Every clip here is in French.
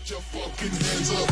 your fucking hands up.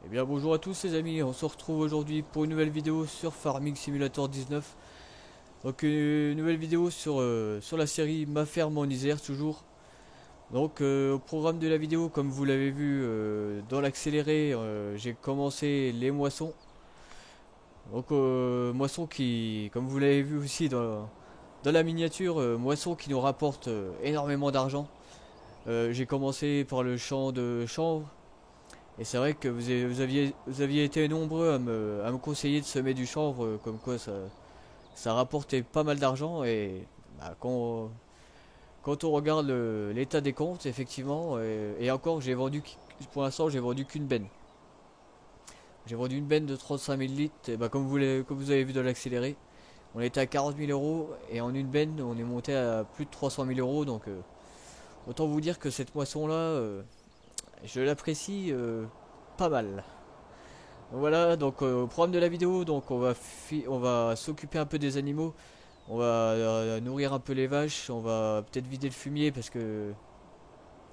Eh bien bonjour à tous les amis, on se retrouve aujourd'hui pour une nouvelle vidéo sur Farming Simulator 19. Donc une nouvelle vidéo sur la série Ma ferme en Isère toujours. Donc au programme de la vidéo, comme vous l'avez vu dans l'accéléré, j'ai commencé les moissons. Donc moissons qui, comme vous l'avez vu aussi dans la miniature, moissons qui nous rapportent énormément d'argent. J'ai commencé par le champ de chanvre. Et c'est vrai que vous aviez été nombreux à me conseiller de semer du chanvre, comme quoi ça rapportait pas mal d'argent. Et bah, quand on regarde l'état des comptes, effectivement, et encore, pour l'instant, j'ai vendu qu'une benne. J'ai vendu une benne de 35 000 litres, et bah, comme vous avez vu dans l'accéléré, on était à 40 000 euros, et en une benne, on est monté à plus de 300 000 euros, donc autant vous dire que cette moisson-là, je l'apprécie pas mal. Donc voilà, donc au programme de la vidéo, donc on va s'occuper un peu des animaux. On va nourrir un peu les vaches, on va peut-être vider le fumier parce que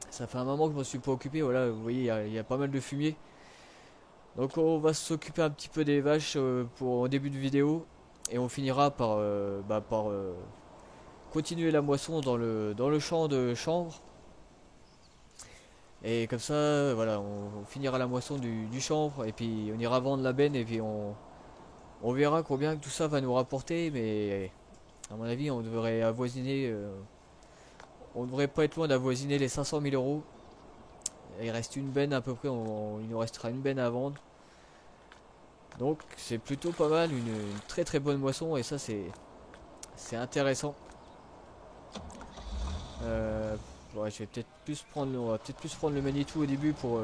ça fait un moment que je me suis pas occupé. Voilà, vous voyez, il y a pas mal de fumier. Donc on va s'occuper un petit peu des vaches pour au début de vidéo et on finira par continuer la moisson dans le champ de chambre. Et comme ça, voilà, on finira la moisson du chanvre et puis on ira vendre la benne et puis on verra combien que tout ça va nous rapporter. Mais à mon avis, on devrait pas être loin d'avoisiner les 500 000 euros. Il reste une benne à peu près, il nous restera une benne à vendre. Donc c'est plutôt pas mal, une très très bonne moisson et ça c'est intéressant. Ouais, je vais peut-être plus prendre, on va peut-être plus prendre le Manitou au début pour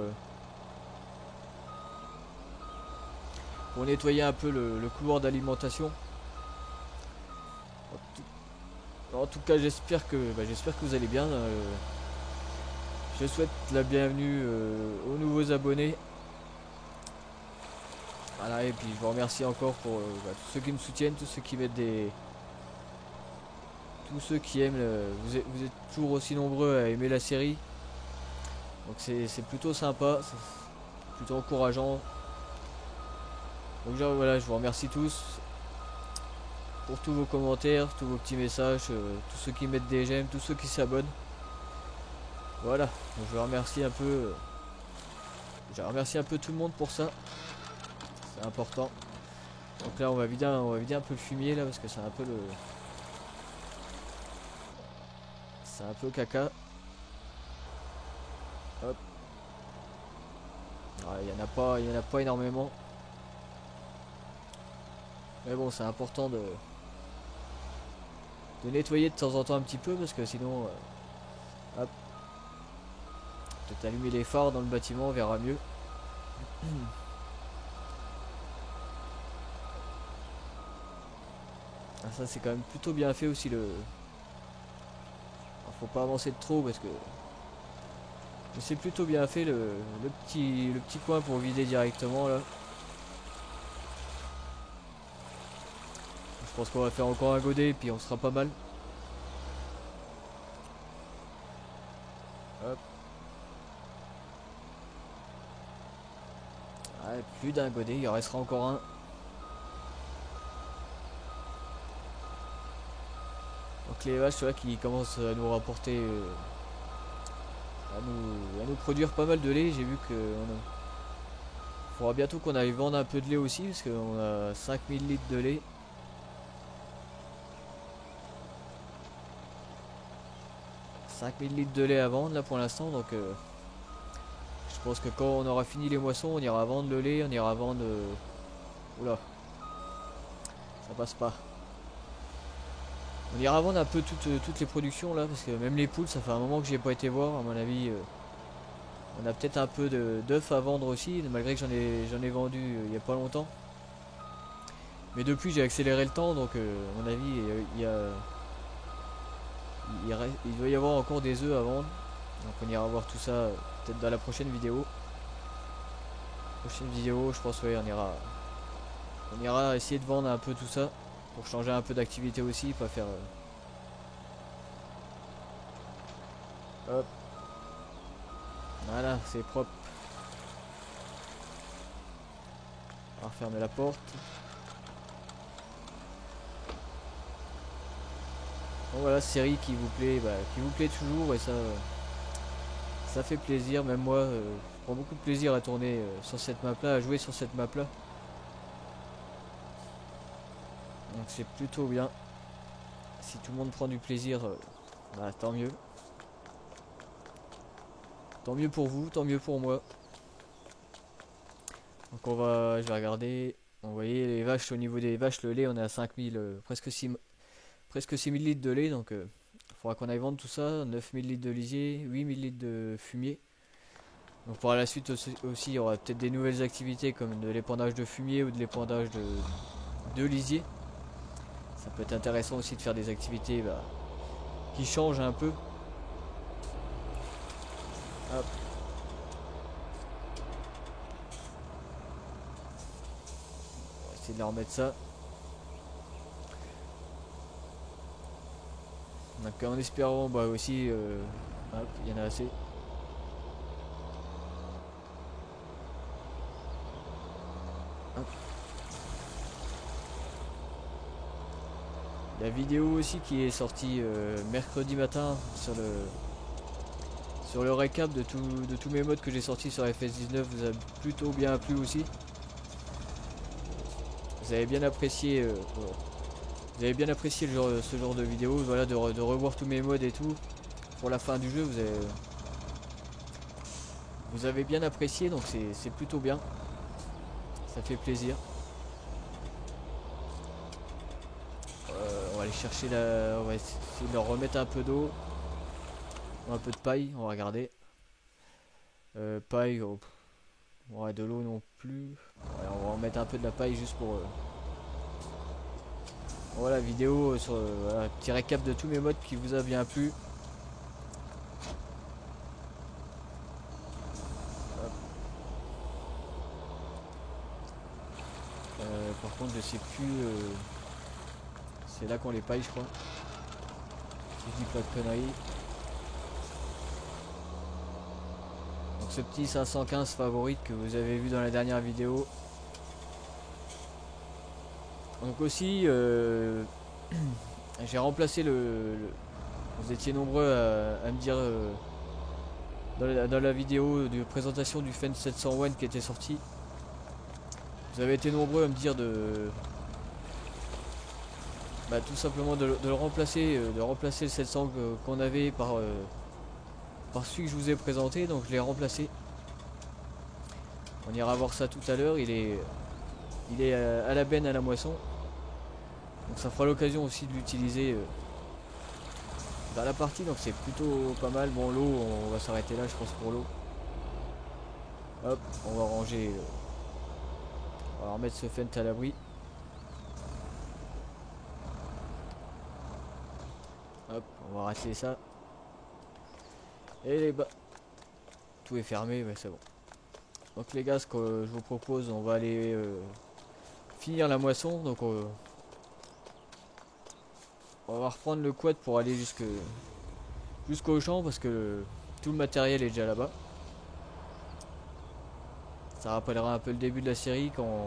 nettoyer un peu le couloir d'alimentation. En tout cas, j'espère que vous allez bien. Je souhaite la bienvenue aux nouveaux abonnés. Voilà, et puis je vous remercie encore pour tous ceux qui me soutiennent, tous ceux qui mettent tous ceux qui aiment. Vous êtes toujours aussi nombreux à aimer la série. Donc c'est plutôt sympa, c'est plutôt encourageant. Donc voilà, je vous remercie tous pour tous vos commentaires, tous vos petits messages, tous ceux qui mettent des j'aime, tous ceux qui s'abonnent. Voilà, donc je remercie un peu tout le monde pour ça. C'est important. Donc là on va vider un peu le fumier là parce que c'est un peu caca. Hop. Il y en a pas énormément. Mais bon, c'est important de nettoyer de temps en temps un petit peu parce que sinon, hop, peut-être allumer les phares dans le bâtiment, on verra mieux. Ah, ça c'est quand même plutôt bien fait aussi le. Alors, faut pas avancer de trop parce que c'est plutôt bien fait le petit coin pour vider directement là. Je pense qu'on va faire encore un godet et puis on sera pas mal. Hop. Ouais, plus d'un godet, il en restera encore un. Donc les vaches là qui commencent à nous rapporter à nous produire pas mal de lait. J'ai vu que faudra bientôt qu'on aille vendre un peu de lait aussi parce qu'on a 5000 litres de lait. 5000 litres de lait à vendre là pour l'instant, donc je pense que quand on aura fini les moissons on ira vendre le lait, on ira vendre oula, ça passe pas. On ira vendre un peu toutes les productions là parce que même les poules ça fait un moment que j'y ai pas été voir. À mon avis on a peut-être un peu d'œufs à vendre aussi malgré que j'en ai vendu il y a pas longtemps. Mais depuis j'ai accéléré le temps donc à mon avis il doit y avoir encore des œufs à vendre. Donc on ira voir tout ça peut-être dans la prochaine vidéo. Prochaine vidéo je pense ouais on ira essayer de vendre un peu tout ça. Pour changer un peu d'activité aussi, pas faire hop. Voilà, c'est propre. On va refermer la porte. Bon voilà, série qui vous plaît toujours et ça fait plaisir. Même moi, je prends beaucoup de plaisir à tourner sur cette map là, à jouer sur cette map là. Donc c'est plutôt bien. Si tout le monde prend du plaisir, bah, tant mieux. Tant mieux pour vous, tant mieux pour moi. Donc je vais regarder. Vous voyez les vaches, au niveau des vaches, le lait, on est à 5000, presque presque 6000 litres de lait, donc il faudra qu'on aille vendre tout ça. 9000 litres de lisier, 8000 litres de fumier. Donc pour la suite aussi, il y aura peut-être des nouvelles activités comme de l'épandage de fumier ou de l'épandage de lisier. Ça peut être intéressant aussi de faire des activités qui changent un peu. Hop. On va essayer de leur remettre ça. Donc en espérant aussi, hop, il y en a assez. Hop. La vidéo aussi qui est sortie mercredi matin sur le récap de tous mes mods que j'ai sortis sur FS19 vous a plutôt bien plu aussi. Vous avez bien apprécié ce genre de vidéo, voilà, de revoir tous mes mods et tout pour la fin du jeu. Vous avez bien apprécié, donc c'est plutôt bien. Ça fait plaisir. On va aller chercher on va essayer de leur remettre un peu d'eau, un peu de paille. On va regarder. Paille, oh, ouais, de l'eau non plus. Ouais, on va en mettre un peu de la paille juste pour. Voilà, vidéo sur voilà, petit récap de tous mes mods qui vous a bien plu. Par contre, je sais plus. C'est là qu'on les paille, je crois. Si je dis pas de conneries. Donc ce petit 515 favorite que vous avez vu dans la dernière vidéo. Donc aussi, j'ai remplacé vous étiez nombreux à me dire dans la vidéo de présentation du Fendt 701 qui était sorti. Vous avez été nombreux à me dire tout simplement de le remplacer, le 700 qu'on avait par celui que je vous ai présenté, donc je l'ai remplacé. On ira voir ça tout à l'heure. Il est à la benne à la moisson, donc ça fera l'occasion aussi de l'utiliser dans la partie, donc c'est plutôt pas mal. Bon, l'eau, on va s'arrêter là je pense pour l'eau. Hop, on va ranger, on va remettre ce Fendt à l'abri. Hop, on va rater ça. Et les bas. Tout est fermé, mais c'est bon. Donc les gars, ce que je vous propose, on va aller finir la moisson. Donc on va reprendre le quad pour aller jusqu'au champ parce que tout le matériel est déjà là-bas. Ça rappellera un peu le début de la série quand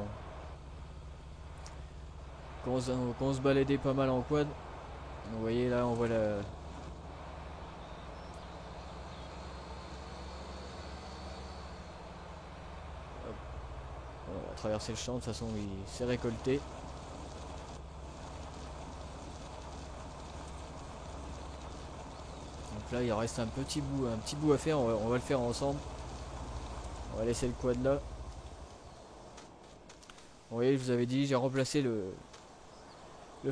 on se baladait pas mal en quad. Vous voyez là, on voit la... On va traverser le champ, de toute façon il s'est récolté. Donc là il reste un petit bout à faire, on va le faire ensemble. On va laisser le quad là. Vous voyez, je vous avais dit, j'ai remplacé le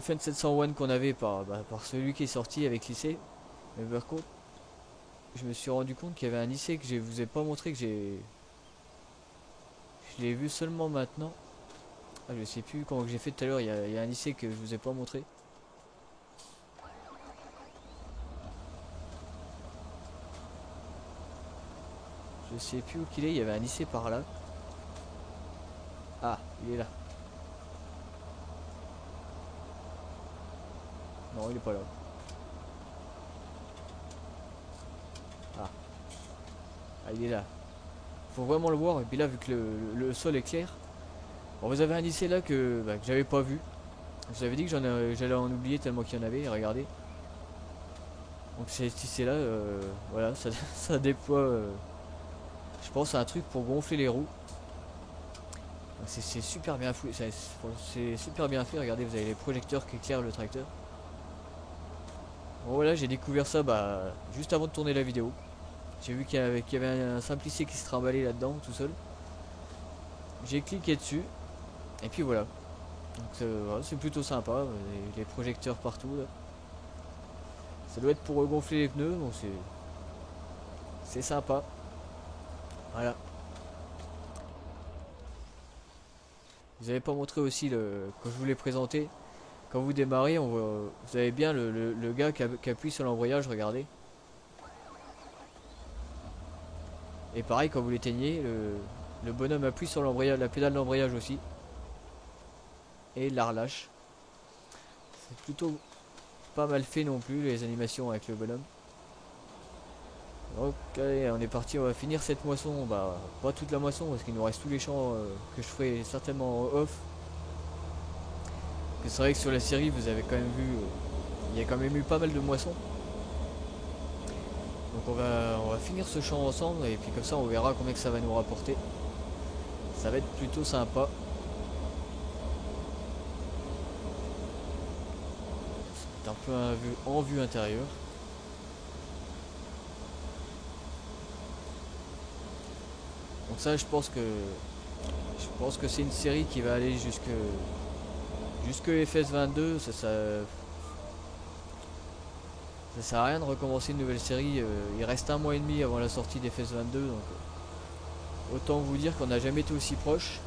Fendt 701 qu'on avait par celui qui est sorti avec l'IC. Mais par contre, je me suis rendu compte qu'il y avait un IC que je vous ai pas montré, je l'ai vu seulement maintenant. Ah, je sais plus comment j'ai fait tout à l'heure, il y a un IC que je vous ai pas montré. Je sais plus où qu'il est, il y avait un IC par là. Ah, il est là. Non, il est pas là. Ah, il est là. Faut vraiment le voir. Et puis là, vu que le sol est clair. Bon, vous avez un lycée là que j'avais pas vu. Je vous avais dit que j'allais en oublier tellement qu'il y en avait. Regardez. Donc c'est lycée là, voilà, ça déploie. Je pense à un truc pour gonfler les roues. C'est super bien fou. C'est super bien fait. Regardez, vous avez les projecteurs qui éclairent le tracteur. Bon voilà, j'ai découvert ça juste avant de tourner la vidéo. J'ai vu qu'il y avait un simple lycée qui se trimballait là-dedans tout seul. J'ai cliqué dessus. Et puis voilà. Donc voilà, c'est plutôt sympa. Les projecteurs partout là. Ça doit être pour regonfler les pneus, donc c'est sympa. Voilà. Vous avez pas montré aussi quand je vous l'ai présenté. Quand vous démarrez, vous avez bien le gars qui appuie sur l'embrayage, regardez. Et pareil, quand vous l'éteignez, le bonhomme appuie sur l'embrayage, la pédale d'embrayage aussi. Et il la relâche. C'est plutôt pas mal fait non plus, les animations avec le bonhomme. Donc allez, on est parti, on va finir cette moisson. Bah, pas toute la moisson, parce qu'il nous reste tous les champs que je ferai certainement en off. C'est vrai que sur la série, vous avez quand même vu, il y a quand même eu pas mal de moissons. Donc on va finir ce champ ensemble, et puis comme ça on verra combien que ça va nous rapporter. Ça va être plutôt sympa. C'est un peu en vue intérieure. Donc ça je pense que c'est une série qui va aller jusque FS22. Ça sert à rien de recommencer une nouvelle série. Il reste un mois et demi avant la sortie d'FS22, donc autant vous dire qu'on n'a jamais été aussi proche.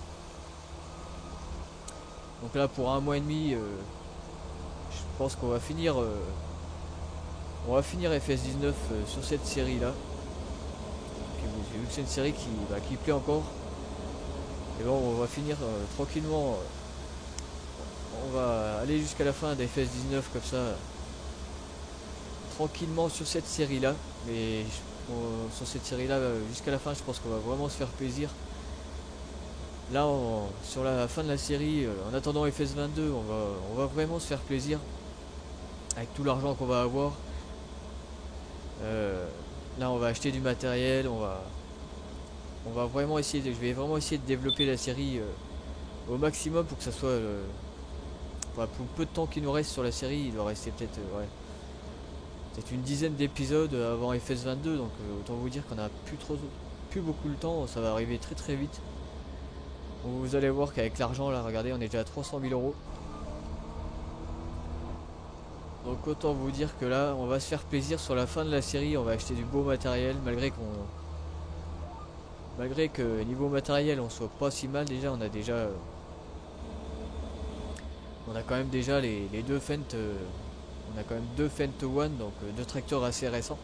Donc là pour un mois et demi, je pense qu'on va finir FS19 sur cette série là. J'ai vu que c'est une série qui plaît encore. Et bon, on va finir tranquillement. On va aller jusqu'à la fin d'FS19 comme ça. Tranquillement sur cette série là. Mais sur cette série là, jusqu'à la fin, je pense qu'on va vraiment se faire plaisir. Là, sur la fin de la série, en attendant FS22, on va vraiment se faire plaisir. Avec tout l'argent qu'on va avoir. Là on va acheter du matériel, on va vraiment essayer je vais vraiment essayer de développer la série au maximum pour que ça soit pour le peu de temps qu'il nous reste sur la série. Il doit rester peut-être une dizaine d'épisodes avant FS22, donc autant vous dire qu'on a plus beaucoup de temps. Ça va arriver très très vite. Vous allez voir qu'avec l'argent là, regardez, on est déjà à 300 000 euros. Donc autant vous dire que là on va se faire plaisir sur la fin de la série. On va acheter du beau matériel, malgré que niveau matériel on soit pas si mal. Déjà on a quand même déjà les deux Fendt. On a quand même deux Fendt One, donc deux tracteurs assez récents.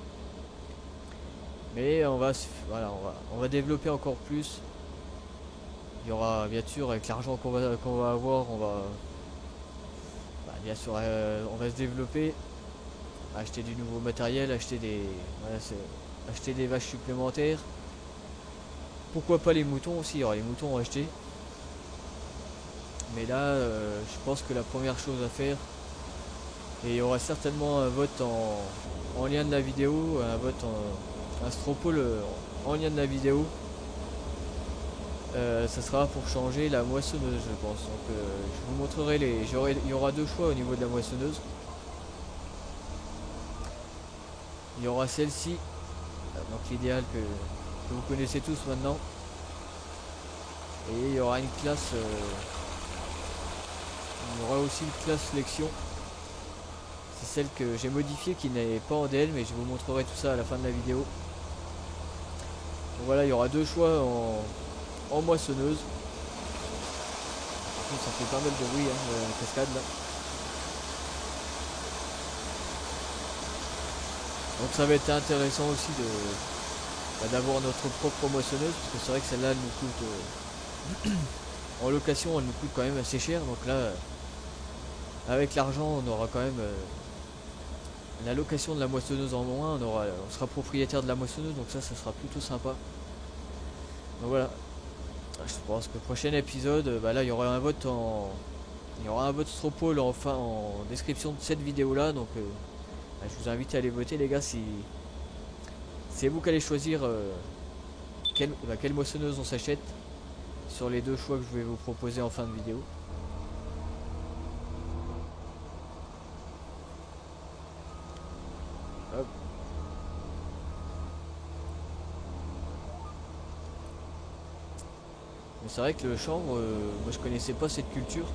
Mais on va développer encore plus. Il y aura bien sûr, avec l'argent qu'on va avoir, bien sûr, on va se développer, acheter du nouveau matériel, acheter des vaches supplémentaires. Pourquoi pas les moutons aussi, il y aura les moutons à acheter. Mais là, je pense que la première chose à faire, et il y aura certainement un vote en lien de la vidéo, un stropole en lien de la vidéo. Ça sera pour changer la moissonneuse, je pense. Donc je vous montrerai il y aura deux choix au niveau de la moissonneuse. Il y aura celle-ci, donc l'idéal que vous connaissez tous maintenant. Et il y aura une classe, il y aura aussi une classe sélection. C'est celle que j'ai modifiée, qui n'est pas en DL, mais je vous montrerai tout ça à la fin de la vidéo. Donc voilà, il y aura deux choix en moissonneuse. Ça fait pas mal de bruit, hein, la cascade là. Donc ça va être intéressant aussi d'avoir notre propre moissonneuse, parce que c'est vrai que celle-là elle nous coûte en location, elle nous coûte quand même assez cher. Donc là, avec l'argent, on aura quand même la location de la moissonneuse en moins. On sera propriétaire de la moissonneuse, donc ça sera plutôt sympa. Donc voilà. Je pense que le prochain épisode, là il y aura un vote Stropole en description de cette vidéo là. Donc je vous invite à aller voter, les gars. Si c'est vous qui allez choisir quelle moissonneuse on s'achète sur les deux choix que je vais vous proposer en fin de vidéo. Hop. Mais c'est vrai que le chanvre, moi je connaissais pas cette culture.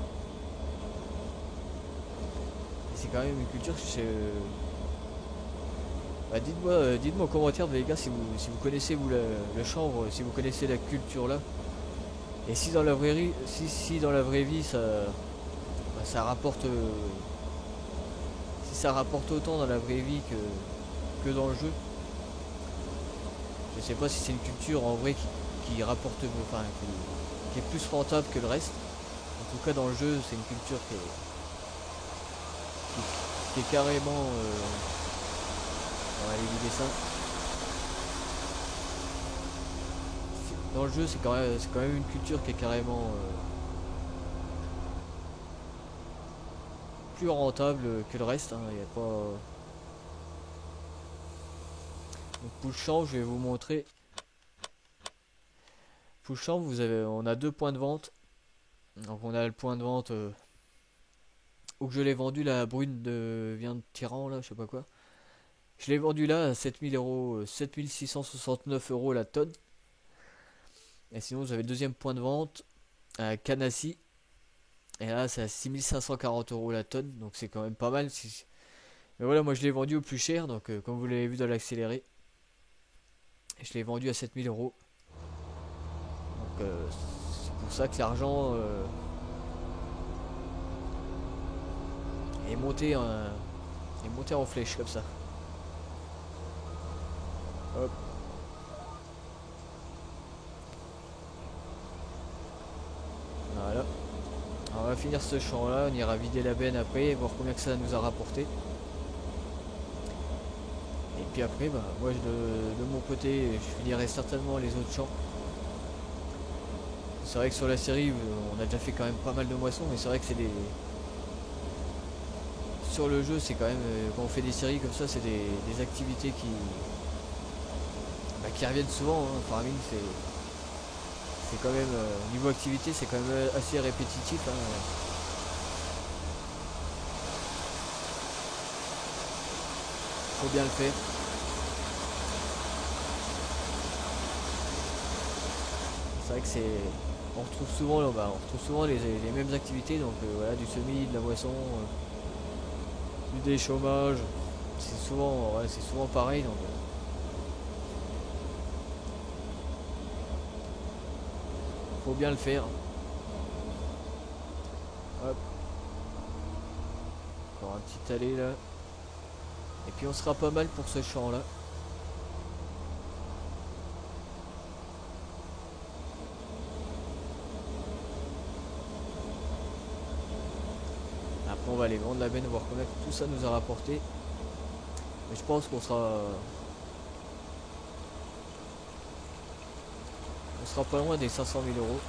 C'est quand même une culture Bah, dites-moi en commentaire les gars si vous connaissez vous le chanvre, si vous connaissez la culture là. Et si dans la vraie vie, si dans la vraie vie ça, bah, ça rapporte, si ça rapporte autant dans la vraie vie que dans le jeu. Je sais pas si c'est une culture en vrai qui rapporte, enfin qui est plus rentable que le reste. En tout cas dans le jeu c'est une culture qui est carrément, on va éviter ça. Dans le jeu c'est quand même une culture qui est carrément plus rentable que le reste. Hein. Y a pas... Donc pour le champ je vais vous montrer. Pour le champ on a deux points de vente. Donc on a le point de vente où je l'ai vendu la brune de viande tyran là, je sais pas quoi. Je l'ai vendu là à 7000 euros, 7669 euros la tonne. Et sinon vous avez le deuxième point de vente à Canassi. Et là c'est à 6540 euros la tonne. Donc c'est quand même pas mal. Mais voilà, moi je l'ai vendu au plus cher. Donc comme vous l'avez vu dans l'accéléré. Je l'ai vendu à 7000 euros. Donc c'est pour ça que l'argent est monté en flèche comme ça. Hop. Voilà. Alors on va finir ce champ là, on ira vider la benne après, voir combien que ça nous a rapporté. Et puis après, bah, moi de mon côté, je finirai certainement les autres champs. C'est vrai que sur la série, on a déjà fait quand même pas mal de moissons, mais c'est vrai que c'est des... Sur le jeu, c'est quand même, quand on fait des séries comme ça, c'est des activités qui reviennent souvent. Hein. Farming, c'est quand même, niveau activité, c'est quand même assez répétitif. Hein. Faut bien le faire. C'est vrai que c'est... On retrouve souvent, là, bah, on retrouve souvent les mêmes activités, donc voilà, du semis, de la moisson, du déchômage. C'est souvent pareil. Donc, faut bien le faire. Hop. Encore un petit allée là. Et puis on sera pas mal pour ce champ là. Après on va aller vendre la benne, voir combien tout ça nous a rapporté. Mais je pense qu'on sera... On sera pas loin des 500 000 euros.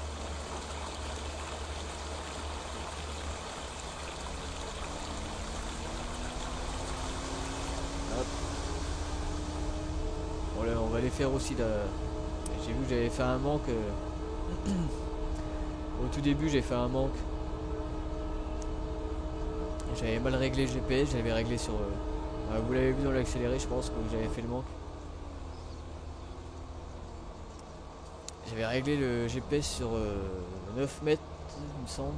Hop. Bon là, on va les faire aussi. J'ai vu que j'avais fait un manque. Au tout début j'ai fait un manque. J'avais mal réglé le GPS, j'avais réglé sur... vous l'avez vu dans l'accéléré, je pense que j'avais fait le manque. J'avais réglé le GPS sur 9 mètres, il me semble.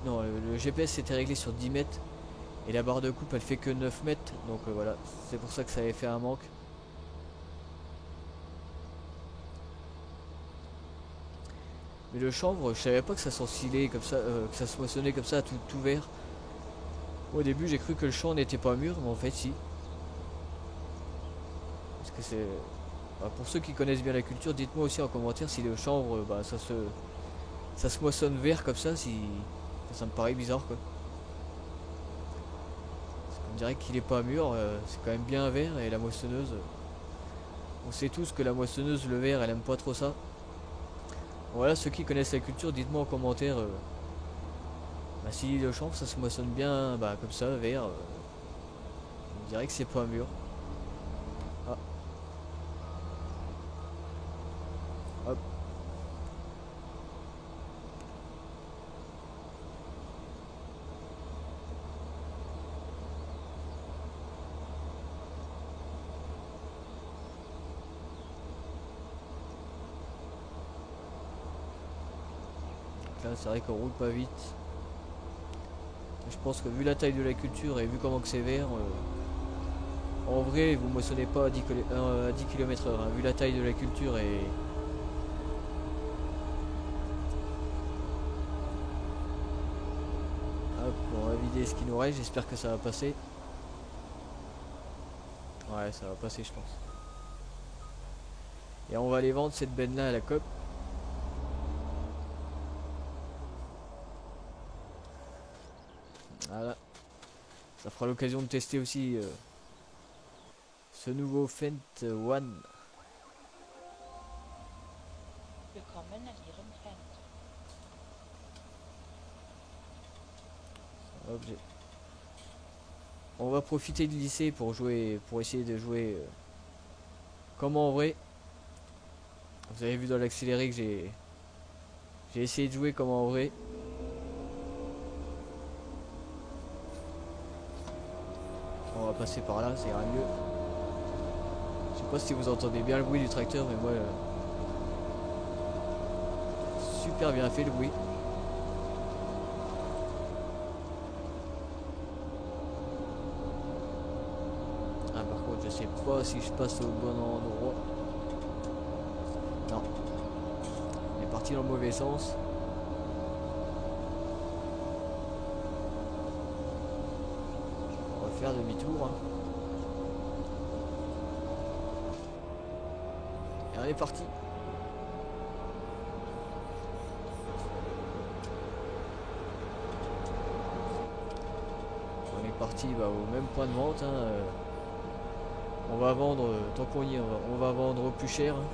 Non, le GPS était réglé sur 10 mètres. Et la barre de coupe, elle fait que 9 mètres. Donc voilà, c'est pour ça que ça avait fait un manque. Mais le chanvre, je savais pas que ça s'ensilait comme ça, que ça se moissonnait comme ça, tout vert. Au début, j'ai cru que le champ n'était pas mûr, mais en fait, si. Parce que c'est... Bah, pour ceux qui connaissent bien la culture, dites-moi aussi en commentaire si le chanvre, bah, ça se moissonne vert comme ça, si... Ça me paraît bizarre, quoi. Parce qu'on dirait qu'il est pas mûr, c'est quand même bien vert, et la moissonneuse... On sait tous que la moissonneuse, le vert, elle aime pas trop ça. Voilà, ceux qui connaissent la culture, dites-moi en commentaire bah, si le chanvre ça se moissonne bien bah, comme ça, vert. On dirait que c'est pas mûr. Ah. Hop. Là, c'est vrai qu'on roule pas vite. Je pense que vu la taille de la culture et vu comment que c'est vert, en vrai vous moissonnez pas à 10 km/h, hein, vu la taille de la culture. Et hop, on va vider ce qui nous reste, j'espère que ça va passer. Ouais, ça va passer je pense. Et on va aller vendre cette benne là à la COP. Voilà, ça fera l'occasion de tester aussi ce nouveau Fendt One. Willkommen an Ihrem Fendt. Hop, on va profiter du lycée pour jouer, pour essayer de jouer comme en vrai. Vous avez vu dans l'accéléré que j'ai essayé de jouer comme en vrai. On va passer par là, ça ira mieux. Je sais pas si vous entendez bien le bruit du tracteur, mais moi super bien fait le bruit. Ah, par contre je sais pas si je passe au bon endroit. Non, on est parti dans le mauvais sens. On va faire demi-tour, hein. Et on est parti. On est parti au même point de vente, hein. On va vendre, tant qu'on y est, on va vendre au plus cher, hein.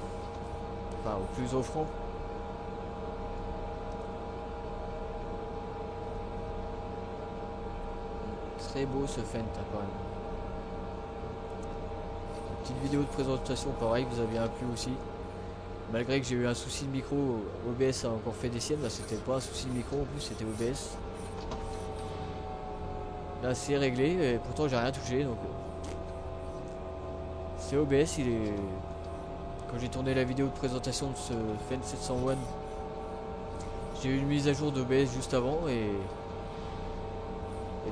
Enfin au plus offrant. Très beau ce Fendt, hein, quand même. Petite vidéo de présentation pareil, vous avez plu aussi. Malgré que j'ai eu un souci de micro, OBS a encore fait des siennes. Là c'était pas un souci de micro en plus, c'était OBS. Là c'est réglé, et pourtant j'ai rien touché, donc c'est OBS. Il est, quand j'ai tourné la vidéo de présentation de ce Fendt 701, j'ai eu une mise à jour d'OBS juste avant, et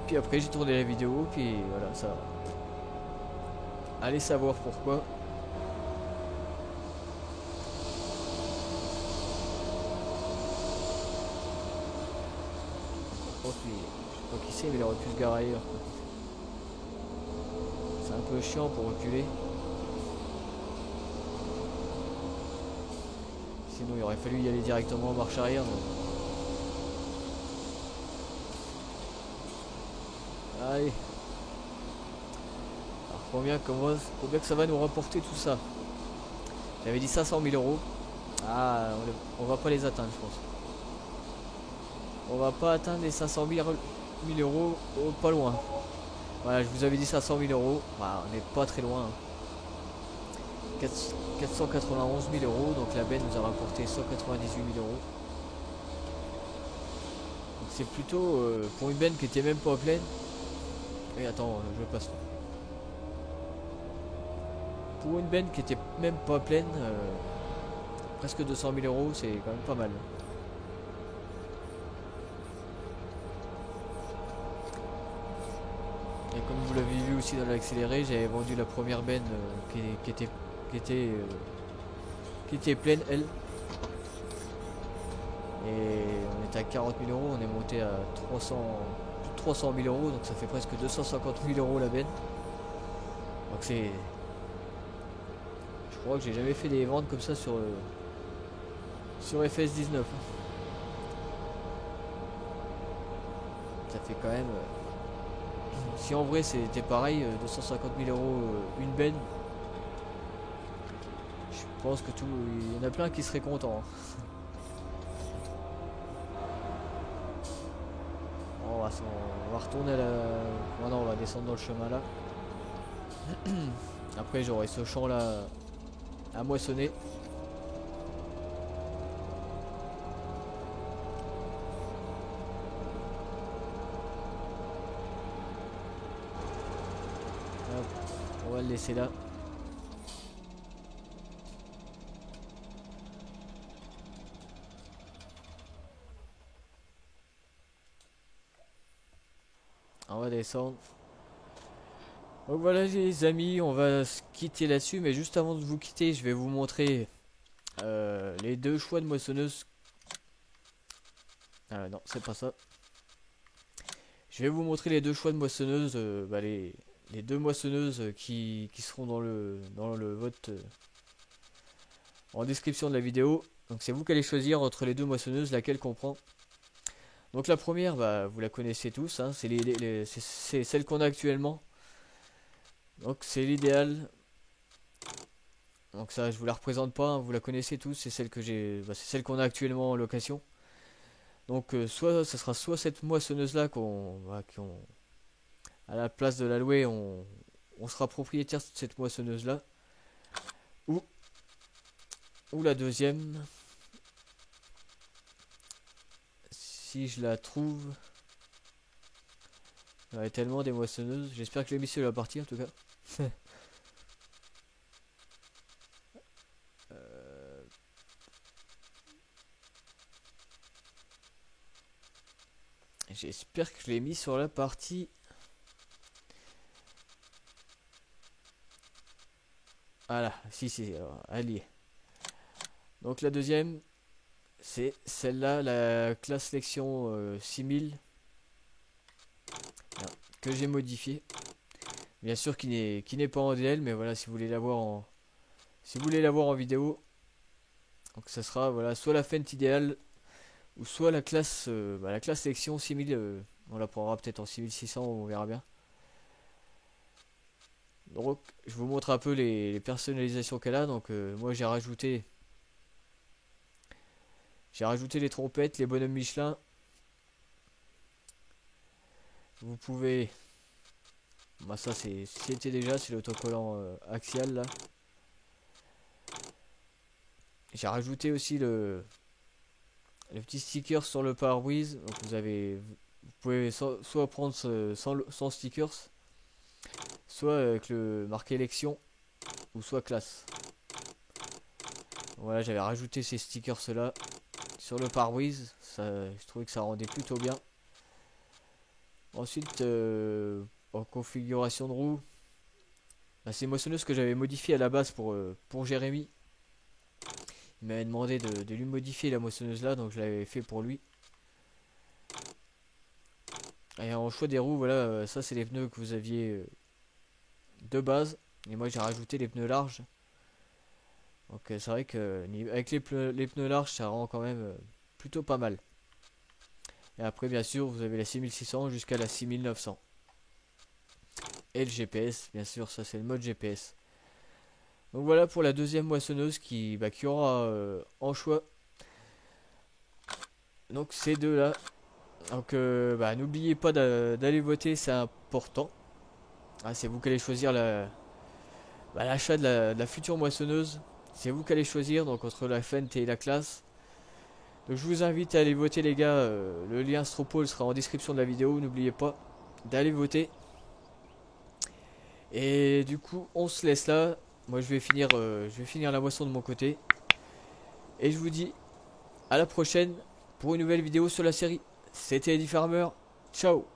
puis après j'ai tourné la vidéo, puis voilà, ça, allez savoir pourquoi. Je sais pas qui c'est, mais il aurait pu se garer ailleurs, quoi. C'est un peu chiant pour reculer. Sinon il aurait fallu y aller directement en marche arrière. Donc. Allez. Alors combien que ça va nous rapporter tout ça? J'avais dit 500 000 euros. Ah, on va pas les atteindre, je pense. On va pas atteindre les 500 000 euros, pas loin. Voilà, je vous avais dit 500 000 euros. Bah, on n'est pas très loin, hein. 491 000 euros, donc la benne nous a rapporté 198 000 euros. Donc c'est plutôt pour une benne qui était même pas pleine. Et attends, je passe. Pour une benne qui était même pas pleine, presque 200 000 euros, c'est quand même pas mal. Et comme vous l'avez vu aussi dans l'accéléré, j'avais vendu la première benne qui était pleine, elle. Et on était à 40 000 euros, on est monté à 300 000 euros, donc ça fait presque 250 000 euros la benne. Donc c'est... Je crois que j'ai jamais fait des ventes comme ça sur FS19. Ça fait quand même... si en vrai c'était pareil, 250 000 euros une benne, je pense que tout... Il y en a plein qui seraient contents, hein. On va retourner à la... Maintenant on va descendre dans le chemin là. Après j'aurai ce champ là à moissonner. Hop, on va le laisser là. On va descendre. Donc voilà les amis, on va se quitter là-dessus, mais juste avant de vous quitter, je vais vous montrer les deux choix de moissonneuse. Ah non, c'est pas ça. Je vais vous montrer les deux choix de moissonneuse, les deux moissonneuses qui seront dans le vote en description de la vidéo. Donc c'est vous qui allez choisir entre les deux moissonneuses laquelle qu'on prend. Donc la première, bah, vous la connaissez tous, hein, c'est celle qu'on a actuellement. Donc c'est l'idéal. Donc ça je vous la représente pas, hein, vous la connaissez tous, c'est celle que c'est celle qu'on a actuellement en location. Donc soit ça sera soit cette moissonneuse là à la place de la louer, on sera propriétaire de cette moissonneuse là. Ou la deuxième, si je la trouve. Il y a tellement des moissonneuses, j'espère que l'émission va partir en tout cas. J'espère que je l'ai mis sur la partie. Voilà, si, elle y est. Donc la deuxième, c'est celle-là, la classe sélection 6000 que j'ai modifié. Bien sûr qui n'est pas en DL, mais voilà, si vous voulez l'avoir en vidéo, donc ça sera voilà soit la Fendt idéale ou soit la classe sélection 6000. On la prendra peut-être en 6600, on verra bien. Donc je vous montre un peu les personnalisations qu'elle a. Donc moi j'ai rajouté les trompettes, les bonhommes Michelin. Vous pouvez, bah ça c'était déjà, c'est l'autocollant axial là. J'ai rajouté aussi le petit sticker sur le pare-brise. Donc vous pouvez soit prendre sans stickers, soit avec le marqué élection, ou soit classe. Voilà, j'avais rajouté ces stickers là sur le pare-brise, je trouvais que ça rendait plutôt bien. Ensuite en configuration de roue, bah, c'est une moissonneuse que j'avais modifiée à la base pour Jérémy. Il m'avait demandé de lui modifier la moissonneuse là, donc je l'avais fait pour lui. Et en choix des roues, voilà, ça c'est les pneus que vous aviez de base, et moi j'ai rajouté les pneus larges. Donc c'est vrai que avec les pneus larges, ça rend quand même plutôt pas mal. Et après bien sûr vous avez la 6600 jusqu'à la 6900. Et le GPS, bien sûr, ça c'est le mode GPS. Donc voilà pour la deuxième moissonneuse qui aura en choix. Donc ces deux là. Donc n'oubliez pas d'aller voter, c'est important. Ah, c'est vous qui allez choisir l'achat de la future moissonneuse. C'est vous qui allez choisir, donc entre la Fendt et la classe. Donc je vous invite à aller voter les gars. Le lien Stropole sera en description de la vidéo. N'oubliez pas d'aller voter. Et du coup on se laisse là. Moi je vais finir la moisson de mon côté. Et je vous dis à la prochaine pour une nouvelle vidéo sur la série. C'était Eddie Farmer. Ciao.